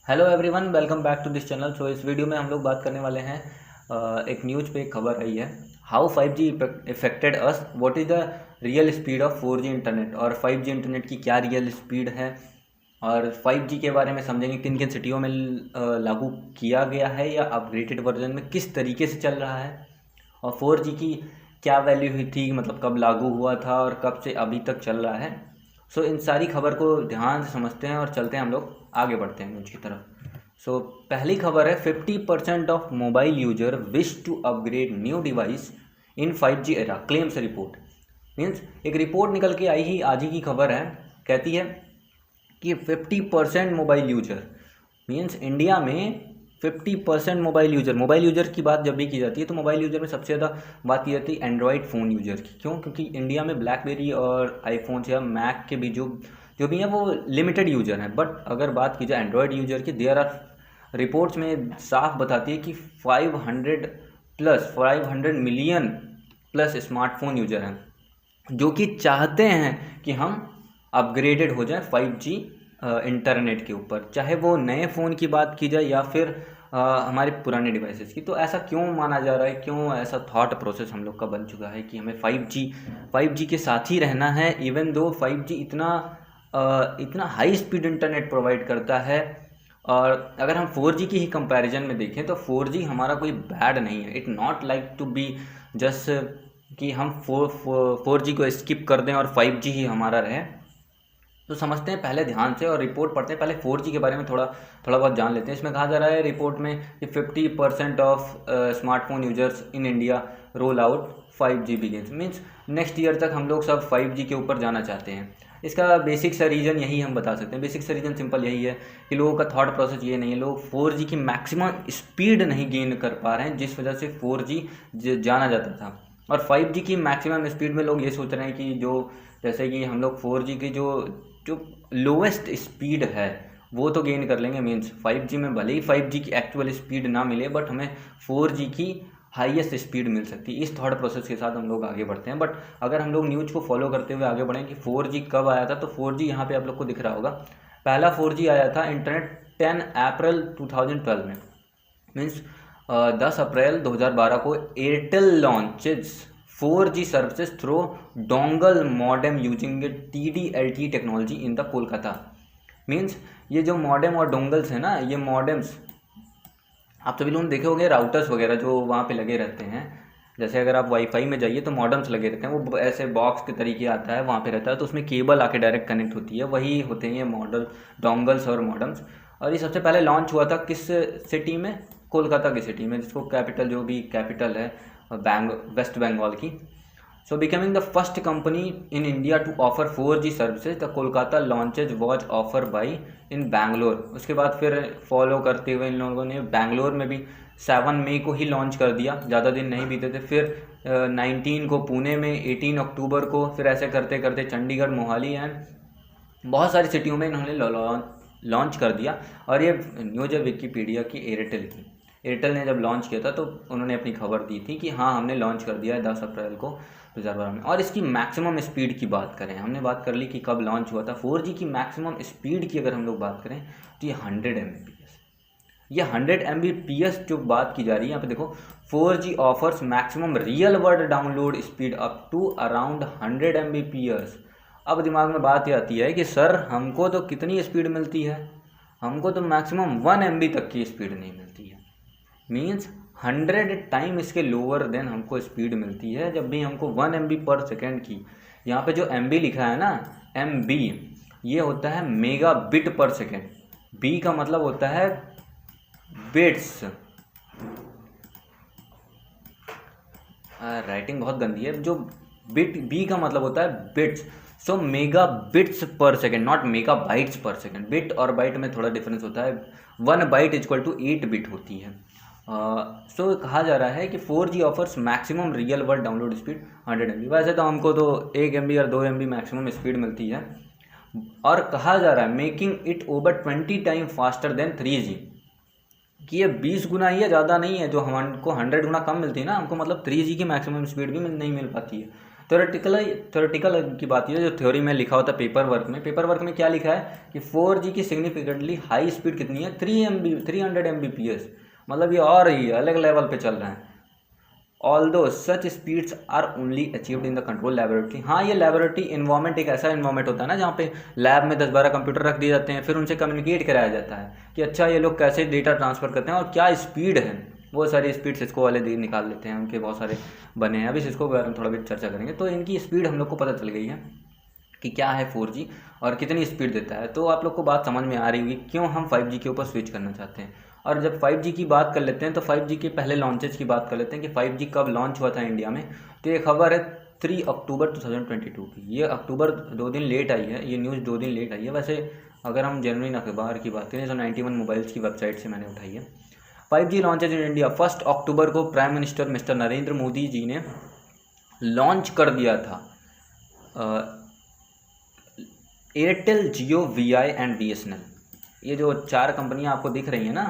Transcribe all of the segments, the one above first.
Hello everyone, welcome back to this channel. So इस video में हम लोग बात करने वाले हैं एक न्यूज़ पे एक खबर आई है, how 5G affected us, what is the real speed of 4G internet. और 5G इंटरनेट की क्या रियल स्पीड है और 5G के बारे में समझेंगे, किन किन सिटियों में लागू किया गया है या अपग्रेडेड वर्जन में किस तरीके से चल रहा है, और 4G की क्या वैल्यू हुई थी, मतलब कब लागू हुआ था और कब से अभी तक चल रहा है। सो इन सारी खबर को ध्यान से समझते हैं और चलते हैं, हम लोग आगे बढ़ते हैं न्यूज़ की तरफ। सो पहली खबर है, 50% of mobile user wish to upgrade new device in 5G era, claims report. Means एक रिपोर्ट निकल के आई ही आज ही की खबर है, कहती है कि 50% मोबाइल यूजर, मीन्स इंडिया में 50% मोबाइल यूजर की बात जब भी की जाती है तो मोबाइल यूजर में सबसे ज़्यादा बात की जाती है एंड्रॉयड फ़ोन यूजर की। क्यों? क्योंकि इंडिया में ब्लैकबेरी और आईफोन या मैक के भी जो भी हैं वो लिमिटेड यूजर हैं। बट अगर बात की जाए एंड्रॉयड यूजर की, देयर आर रिपोर्ट्स में साफ बताती है कि 500 मिलियन प्लस स्मार्टफोन यूजर हैं जो कि चाहते हैं कि हम अपग्रेडेड हो जाए 5G इंटरनेट के ऊपर, चाहे वो नए फ़ोन की बात की जाए या फिर हमारे पुराने डिवाइसेस की। तो ऐसा क्यों माना जा रहा है, क्यों ऐसा थॉट प्रोसेस हम लोग का बन चुका है कि हमें 5G के साथ ही रहना है, इवन दो 5G इतना हाई स्पीड इंटरनेट प्रोवाइड करता है। और अगर हम 4G की ही कंपैरिजन में देखें तो 4G हमारा कोई बैड नहीं है। It not like to be just कि हम 4G को स्किप कर दें और 5G ही हमारा रहे। तो समझते हैं पहले ध्यान से और रिपोर्ट पढ़ते हैं। पहले 4G के बारे में थोड़ा बहुत जान लेते हैं। इसमें कहा जा रहा है रिपोर्ट में कि 50% of smartphone users in India roll out 5G begins, means next year तक हम लोग सब 5G के ऊपर जाना चाहते हैं। इसका बेसिक सा रीज़न यही हम बता सकते हैं। बेसिक सा रीज़न सिंपल यही है कि लोगों का थॉट प्रोसेस ये नहीं है, लोग 4G की मैक्सिमम स्पीड नहीं गेन कर पा रहे हैं, जिस वजह से 4G जाना जाता था। और 5G की मैक्सिमम स्पीड में लोग ये सोच रहे हैं कि जैसे कि हम लोग 4G की जो लोवेस्ट स्पीड है वो तो गेन कर लेंगे। मीन्स 5G में भले ही 5G की एक्चुअल स्पीड ना मिले, बट हमें 4G की हाईएस्ट स्पीड मिल सकती है। इस थॉट प्रोसेस के साथ हम लोग आगे बढ़ते हैं। बट अगर हम लोग न्यूज़ को फॉलो करते हुए आगे बढ़ें कि 4G कब आया था, तो 4G यहाँ पे आप लोग को दिख रहा होगा, पहला 4G आया था इंटरनेट 10 अप्रैल 2012 में। मीन्स 10 अप्रैल 2012 को Airtel launches 4G services through dongle modem using TD-LTE technology in the Kolkata. Means ये जो मॉडेम और डोंगल्स हैं ना, ये मॉडेम्स आप सभी लोगों ने देखे होंगे, राउटर्स वगैरह जो वहाँ पे लगे रहते हैं। जैसे अगर आप वाईफाई में जाइए तो मॉडेम्स लगे रहते हैं, वो ऐसे बॉक्स के तरीके आता है, वहाँ पे रहता है, तो उसमें केबल आके डायरेक्ट कनेक्ट होती है, वही होते हैं ये मॉडल डोंगल्स और मॉडेम्स। और ये सबसे पहले लॉन्च हुआ था किस सिटी में? कोलकाता की सिटी में, जिसको कैपिटल, जो भी कैपिटल है वेस्ट बंगाल की। So becoming the first company in India to offer 4G services, the Kolkata launches was offer by in Bangalore. उसके बाद फिर फॉलो करते हुए इन लोगों ने बैंगलोर में भी 7 मई को ही लॉन्च कर दिया, ज़्यादा दिन नहीं बीते थे। फिर 19 को पुणे में, 18 अक्टूबर को, फिर ऐसे करते करते चंडीगढ़, मोहाली एंड बहुत सारी सिटियों में इन्होंने लॉन्च कर दिया। और ये न्यूज़ है विकीपीडिया की, एयरटेल की। एयरटेल ने जब लॉन्च किया था तो उन्होंने अपनी खबर दी थी कि हाँ, हमने लॉन्च कर दिया है 10 अप्रैल को 2012 में। और इसकी मैक्सिमम स्पीड की बात करें, हमने बात कर ली कि कब लॉन्च हुआ था। 4G की मैक्सिमम स्पीड की अगर हम लोग बात करें तो ये 100 Mbps। ये 100 Mbps जो बात की जा रही है यहाँ पे देखो, 4G offers maximum real world download speed up to around 100 Mbps। अब दिमाग में बात ये आती है कि सर हमको तो कितनी स्पीड मिलती है, हमको तो मैक्सिमम 1 MB तक की स्पीड नहीं मिलती है। मीन्स 100 टाइम इसके लोअर देन हमको स्पीड मिलती है, जब भी हमको 1 MB पर सेकेंड की। यहाँ पे जो MB लिखा है ना, MB, ये होता है मेगा बिट पर सेकेंड। B का मतलब होता है बिट्स, राइटिंग बहुत गंदी है। जो बी का मतलब होता है बिट्स। सो मेगा बिट्स पर सेकेंड, नॉट मेगा बाइट्स पर सेकेंड। बिट और बाइट में थोड़ा डिफरेंस होता है। 1 बाइट इक्वल टू 8 बिट होती है। सो कहा जा रहा है कि 4G offers maximum real world download speed 100 MB। वैसे तो हमको तो 1 MB और 2 MB मैक्सिमम स्पीड मिलती है। और कहा जा रहा है making it over 20 time faster than 3G, कि ये 20 गुना ही है, ज़्यादा नहीं है। जो हमको 100 गुना कम मिलती है ना हमको, मतलब 3G की मैक्सिमम स्पीड भी नहीं मिल पाती है। थ्योरेटिकल की बात है, जो थ्योरी में लिखा होता है पेपर वर्क में क्या लिखा है कि 4G की सिग्निफिकेंटली हाई स्पीड कितनी है, 300 Mbps, मतलब ये और ही अलग लेवल पे चल रहा है। Although such speeds are only achieved in the control laboratory. हाँ, ये लैबोरेटरी इन्वायरमेंट एक ऐसा इन्वायरमेंट होता है ना जहाँ पे लैब में 10-12 कंप्यूटर रख दिए जाते हैं, फिर उनसे कम्युनिकेट कराया जाता है कि अच्छा ये लोग कैसे डेटा ट्रांसफ़र करते हैं और क्या स्पीड है। वो सारी स्पीड सिस्को वाले निकाल लेते हैं, उनके बहुत सारे बने हैं। अभी सिस्को के बारे में थोड़ा बहुत चर्चा करेंगे। तो इनकी स्पीड हम लोग को पता चल गई है कि क्या है 4G और कितनी स्पीड देता है। तो आप लोग को बात समझ में आ रही होगी क्यों हम 5G के ऊपर स्विच करना चाहते हैं। और जब 5G की बात कर लेते हैं तो 5G के पहले लॉन्चेज की बात कर लेते हैं कि 5G कब लॉन्च हुआ था इंडिया में। तो ये खबर है 3 अक्टूबर 2022 की। ये अक्टूबर 2 दिन लेट आई है, ये न्यूज़ 2 दिन लेट आई है। वैसे अगर हम जेन्युइन अखबार की बात करें तो 91 मोबाइल्स की वेबसाइट से मैंने उठाई है। 5G लॉन्चेज इन इंडिया 1 अक्टूबर को prime minister mister Narendra Modi ji ने लॉन्च कर दिया था। Airtel, Jio, VI and BSNL, ये जो 4 कंपनियां आपको दिख रही हैं ना,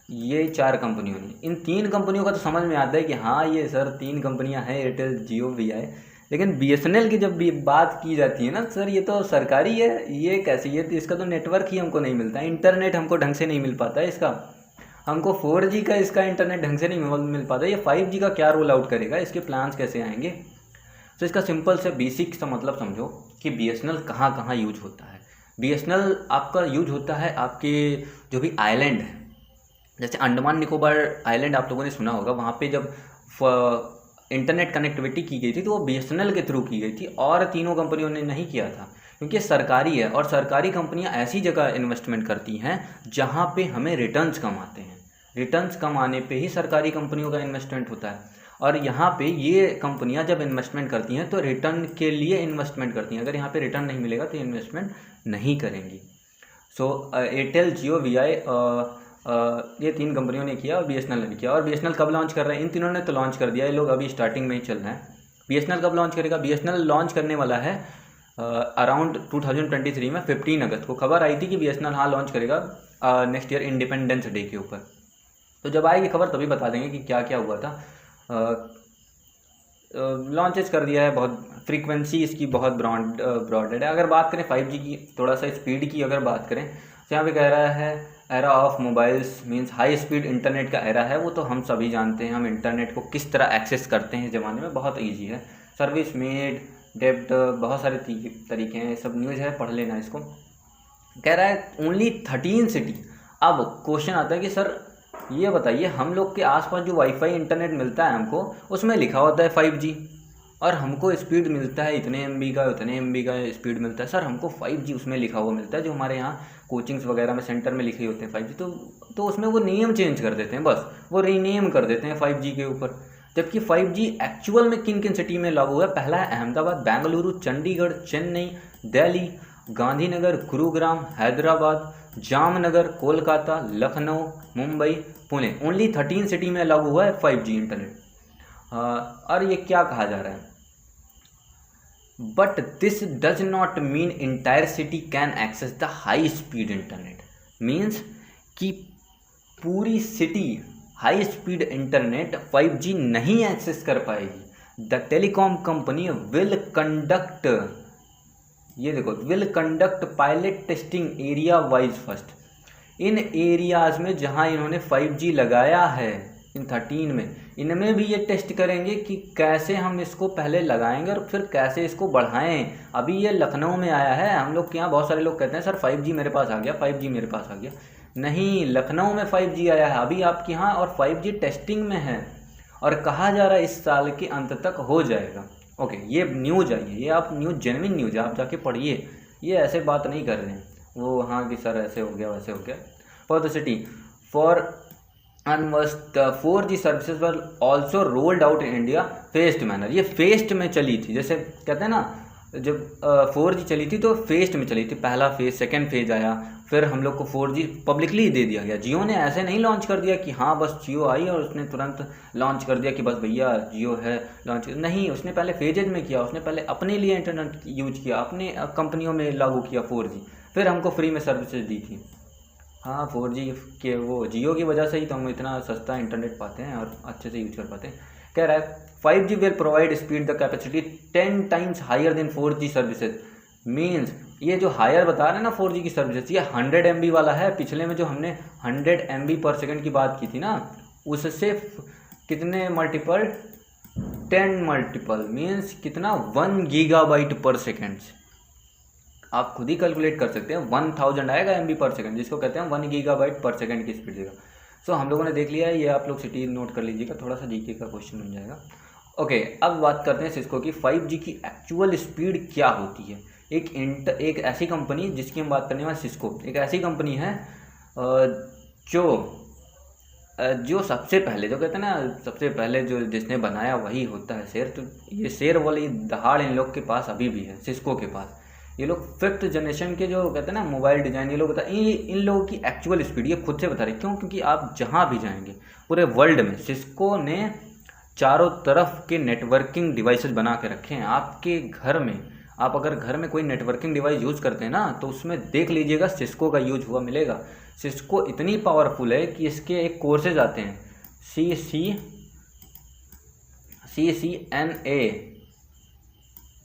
ये 4 कंपनियों ने, इन 3 कंपनियों का तो समझ में आता है कि हाँ ये सर 3 कंपनियां हैं, एयरटेल, जियो, VI। लेकिन BSNL की जब भी बात की जाती है ना सर, ये तो सरकारी है, ये कैसी है, तो इसका तो नेटवर्क ही हमको नहीं मिलता है, इंटरनेट हमको ढंग से नहीं मिल पाता है इसका, हमको 4G का इसका इंटरनेट ढंग से नहीं मिल पाता। ये 5G का क्या रोल आउट करेगा, इसके प्लान्स कैसे आएंगे। तो इसका सिंपल से बेसिक सा मतलब समझो कि BSNL कहाँ कहाँ यूज होता है। BSNL आपका यूज होता है आपके जो भी आइलैंड है, जैसे अंडमान निकोबार आइलैंड आप लोगों ने सुना होगा, वहाँ पे जब इंटरनेट कनेक्टिविटी की गई थी तो वो BSNL के थ्रू की गई थी और तीनों कंपनियों ने नहीं किया था, क्योंकि सरकारी है और सरकारी कंपनियां ऐसी जगह इन्वेस्टमेंट करती हैं जहाँ पे हमें रिटर्न्स कम आते हैं। रिटर्न्स कम आने पे ही सरकारी कंपनियों का इन्वेस्टमेंट होता है। और यहाँ पे ये कंपनियां जब इन्वेस्टमेंट करती हैं तो रिटर्न के लिए इन्वेस्टमेंट करती हैं, अगर यहाँ पे रिटर्न नहीं मिलेगा तो इन्वेस्टमेंट नहीं करेंगी। सो एयरटेल, जियो, VI, ये 3 कंपनियों ने किया और BSNL ने भी किया। और BSNL कब लॉन्च कर रहे हैं, इन तीनों ने तो लॉन्च कर दिया, ये लोग अभी स्टार्टिंग में ही चल रहे हैं। BSNL कब लॉन्च करेगा, BSNL लॉन्च करने वाला है अराउंड 2023 में 15 अगस्त को खबर आई थी कि BSNL हाँ लॉन्च करेगा नेक्स्ट ईयर इंडिपेंडेंस डे के ऊपर। तो जब आएगी खबर तभी बता देंगे कि क्या क्या हुआ था। लॉन्चेस कर दिया है, बहुत फ्रीक्वेंसी इसकी बहुत ब्रॉडेड है। अगर बात करें 5G की, थोड़ा सा स्पीड की अगर बात करें तो यहाँ पे कह रहा है era of mobiles means high speed internet का एरा है। वो तो हम सभी जानते हैं, हम इंटरनेट को किस तरह एक्सेस करते हैं इस ज़माने में, बहुत ईजी है। सर्विस मेड, डेप्थ, बहुत सारे तरीके हैं, सब न्यूज़ है, पढ़ लेना इसको। कह रहा है ओनली 13 सिटी। अब क्वेश्चन आता है कि सर ये बताइए, हम लोग के आसपास जो वाईफाई इंटरनेट मिलता है हमको, उसमें लिखा होता है 5G और हमको स्पीड मिलता है इतने MB का, उतने MB का स्पीड मिलता है। सर हमको 5G उसमें लिखा हुआ मिलता है, जो हमारे यहाँ कोचिंग्स वगैरह में सेंटर में लिखे होते हैं 5G, तो उसमें वो नेम चेंज कर देते हैं, बस वो रीनेम कर देते हैं 5G के ऊपर। जबकि 5G एक्चुअल में किन किन सिटी में लागू हुआ है, पहला है अहमदाबाद, बेंगलुरु, चंडीगढ़, चेन्नई, दिल्ली, गांधीनगर, गुरुग्राम, हैदराबाद, जामनगर, कोलकाता, लखनऊ, मुंबई, पुणे। ओनली 13 सिटी में लागू हुआ है 5G इंटरनेट। और ये क्या कहा जा रहा है, but this does not mean entire city can access the high speed internet. Means कि पूरी city high speed internet 5G नहीं एक्सेस कर पाएगी। The telecom company will conduct, ये देखो, will conduct pilot testing area wise first. In areas में जहां इन्होंने 5G लगाया है, इन 13 में, इनमें भी ये टेस्ट करेंगे कि कैसे हम इसको पहले लगाएंगे और फिर कैसे इसको बढ़ाएं। अभी ये लखनऊ में आया है, हम लोग के यहाँ बहुत सारे लोग कहते हैं सर 5G मेरे पास आ गया, 5G मेरे पास आ गया। नहीं, लखनऊ में 5G आया है अभी आपके यहाँ, और 5G टेस्टिंग में है और कहा जा रहा है इस साल के अंत तक हो जाएगा। ओके, ये न्यूज़ आई है, ये आप न्यूज़ जेन्युइन न्यूज़ है, आप जाके पढ़िए, ये ऐसे बात नहीं कर रहे हैं वो, हाँ कि सर ऐसे हो गया वैसे हो गया। For the city for unversed 4G services were also rolled out in India phased manner. ये फेस्ड में चली थी, जैसे कहते हैं ना, जब 4G चली थी तो फेस्ड में चली थी, पहला फेज, सेकेंड फेज आया, फिर हम लोग को 4G पब्लिकली दे दिया गया। जियो ने ऐसे नहीं लॉन्च कर दिया कि हाँ बस जियो आई और उसने तुरंत लॉन्च कर दिया कि बस भैया जियो है लॉन्च, नहीं, उसने पहले फेजेज में किया, उसने पहले अपने लिए इंटरनेट यूज किया, अपने कंपनियों में लागू किया 4G, फिर हमको फ्री में सर्विसेज दी थी। हाँ, 4G के वो जियो की वजह से ही तो हम इतना सस्ता इंटरनेट पाते हैं और अच्छे से यूज कर पाते हैं। कह रहा है 5G will provide speed the capacity 10 times higher than 4G services. Means ये जो हायर बता रहे हैं ना 4G की सर्विसेज, ये 100 MB वाला है। पिछले में जो हमने 100 MB पर सेकेंड की बात की थी ना, उससे कितने मल्टीपल, 10 मल्टीपल, मीन्स कितना, 1 गीगाबाइट पर सेकेंड। आप खुद ही कैलकुलेट कर सकते हैं, 1000 आएगा MB पर सेकेंड, जिसको कहते हैं 1 गीगाबाइट पर सेकेंड की स्पीड देगा। सो हम लोगों ने देख लिया है, ये आप लोग सिटी नोट कर लीजिएगा, थोड़ा सा जीके का क्वेश्चन बन जाएगा। ओके, अब बात करते हैं सिस्को की 5G की एक्चुअल स्पीड क्या होती है। एक ऐसी कंपनी जिसकी हम बात करने वाले, सिस्को एक ऐसी कंपनी है जो सबसे पहले, जो कहते हैं ना सबसे पहले जो जिसने बनाया वही होता है शेर। तो ये शेर वाली दहाड़ इन लोग के पास अभी भी है, सिस्को के पास। ये लोग 5th जनरेशन के जो कहते हैं ना मोबाइल डिज़ाइन, ये लोग बता, इन लोगों की एक्चुअल स्पीड ये खुद से बता रहे। क्यों? क्योंकि आप जहाँ भी जाएंगे पूरे वर्ल्ड में, सिस्को ने चारों तरफ के नेटवर्किंग डिवाइसेस बना के रखे हैं। आपके घर में, आप अगर घर में कोई नेटवर्किंग डिवाइस यूज़ करते हैं ना, तो उसमें देख लीजिएगा सिस्को का यूज हुआ मिलेगा। सिस्को इतनी पावरफुल है कि इसके एक कोर्सेज आते हैं,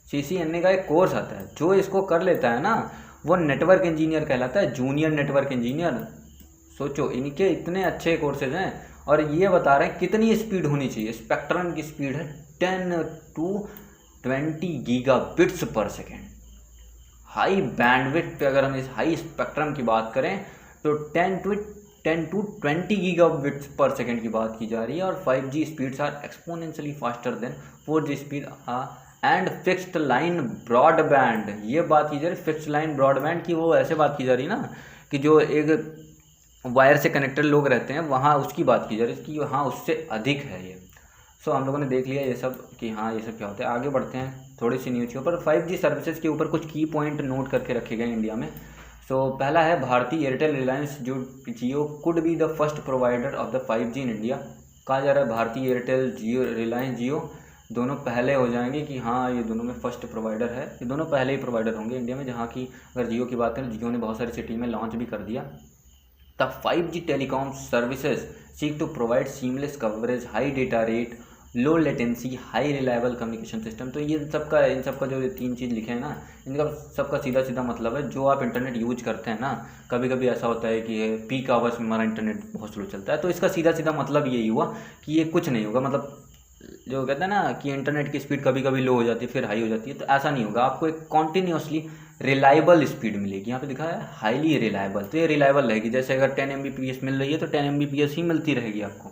CCNA का एक कोर्स आता है। जो इसको कर लेता है ना, वो नेटवर्क इंजीनियर कहलाता है, जूनियर नेटवर्क इंजीनियर। सोचो, इनके इतने अच्छे कोर्सेज हैं। और ये बता रहे हैं कितनी स्पीड होनी चाहिए। स्पेक्ट्रम की स्पीड है 10 to 20 gigabits per second. High bandwidth पे अगर हम इस हाई स्पेक्ट्रम की बात करें तो 10 to 20 गीगाबिट्स पर सेकेंड की बात की जा रही है। और 5G speeds are exponentially faster than 4G speed and fixed line broadband. ये बात की जा रही है फिक्स्ड लाइन ब्रॉडबैंड की, वो ऐसे बात की जा रही है ना कि जो एक वायर से कनेक्टेड लोग रहते हैं वहाँ, उसकी बात की जा रही है कि हाँ उससे अधिक है ये। सो हम लोगों ने देख लिया ये सब कि हाँ ये सब क्या होता है। आगे बढ़ते हैं थोड़ी सी न्यूज़ के ऊपर। 5G सर्विसेज के ऊपर कुछ की पॉइंट नोट करके रखे गए इंडिया में। सो पहला है भारती एयरटेल रिलायंस जो Jio could be the first provider of the 5G in India. कहा जा रहा है भारती एयरटेल, जियो, रिलायंस जियो दोनों पहले हो जाएंगे कि हाँ ये दोनों में फर्स्ट प्रोवाइडर है। ये दोनों पहले ही प्रोवाइडर होंगे इंडिया में। जहाँ की अगर जियो की बात करें, जियो ने बहुत सारी सिटी में लॉन्च भी कर दिया। The 5G telecom services seek to provide seamless coverage, high data rate, low latency, high reliable communication system। तो ये इन सबका जो 3 चीज़ लिखे हैं ना, इनका सबका सीधा मतलब है जो आप इंटरनेट यूज करते हैं ना। कभी कभी ऐसा होता है कि पीक आवर्स में हमारा इंटरनेट बहुत स्लो चलता है, तो इसका सीधा मतलब यही हुआ कि ये कुछ नहीं होगा। मतलब जो कहते हैं ना कि इंटरनेट की स्पीड कभी कभी लो हो जाती है फिर हाई हो जाती है, तो ऐसा नहीं होगा। आपको एक कॉन्टीन्यूसली रिलायबल स्पीड मिलेगी। यहाँ पे लिखा है हाईली रिलायबल, तो ये रिलायबल रहेगी। जैसे अगर 10 Mbps मिल रही है तो 10 Mbps ही मिलती रहेगी आपको।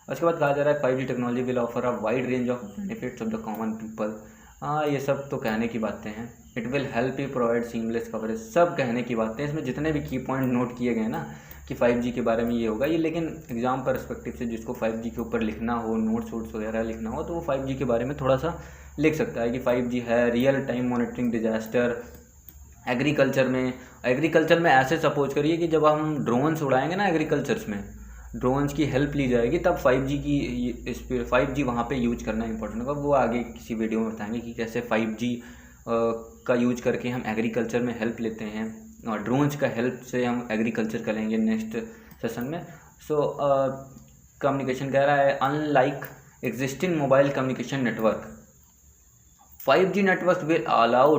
उसके बाद कहा जा रहा है 5G technology will offer a wide range of benefits of the common people. हाँ ये सब तो कहने की बातें हैं। It will help you provide seamless coverage, सब कहने की बातें। इसमें जितने भी की पॉइंट नोट किए गए ना कि 5G के बारे में ये होगा ये, लेकिन एग्जाम परस्पेक्टिव से जिसको 5G के ऊपर लिखना हो, नोट्स वगैरह लिखना हो, तो वो 5G के बारे में थोड़ा सा लिख सकता है कि 5G है real time monitoring disaster. Agriculture में ऐसे सपोज करिए कि जब हम ड्रोन्स उड़ाएंगे ना एग्रीकल्चर्स में, ड्रोन्स की हेल्प ली जाएगी, तब 5G वहाँ पे यूज करना इंपॉर्टेंट होगा। वो आगे किसी वीडियो में बताएंगे कि कैसे 5G का यूज करके हम एग्रीकल्चर में हेल्प लेते हैं और ड्रोन्स का हेल्प से हम एग्रीकल्चर करेंगे नेक्स्ट सेशन में। सो कम्युनिकेशन कह रहा है unlike existing mobile communication network, 5G network will allow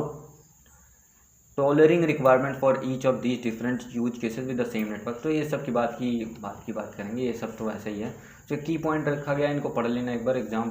tailoring requirement for each of these different use cases with the same network. तो ये सब की बात करेंगे, ये सब तो वैसे ही है। जो की पॉइंट रखा गया इनको पढ़ लेना एक बार एग्जाम